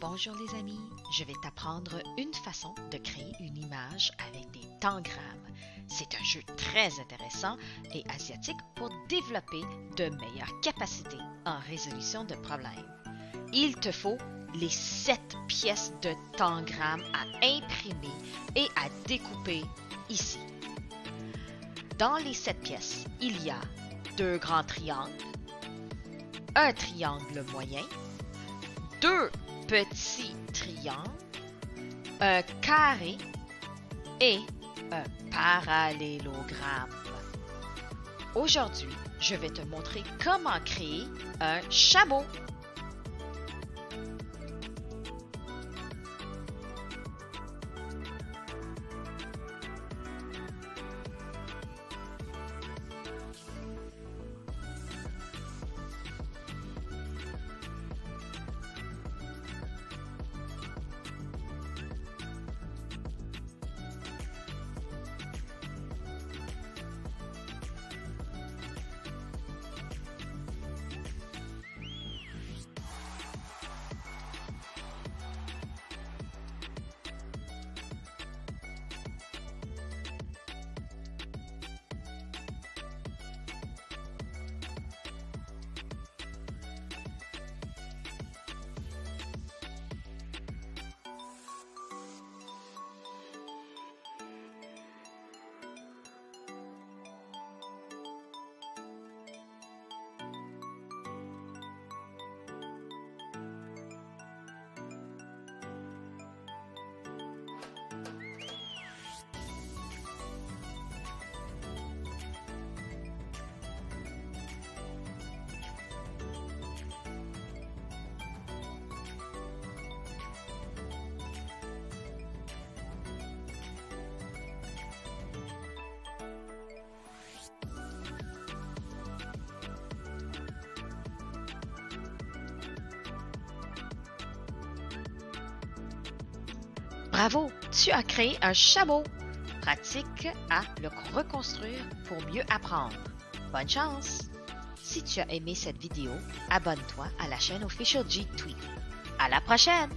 Bonjour les amis, je vais t'apprendre une façon de créer une image avec des tangrammes. C'est un jeu très intéressant et asiatique pour développer de meilleures capacités en résolution de problèmes. Il te faut les 7 pièces de tangrammes à imprimer et à découper ici. Dans les 7 pièces, il y a 2 grands triangles, un triangle moyen, 2 petits triangles, un carré et un parallélogramme. Aujourd'hui, je vais te montrer comment créer un chameau. Bravo, tu as créé un chameau. Pratique à le reconstruire pour mieux apprendre. Bonne chance! Si tu as aimé cette vidéo, abonne-toi à la chaîne Official G Tweet. À la prochaine!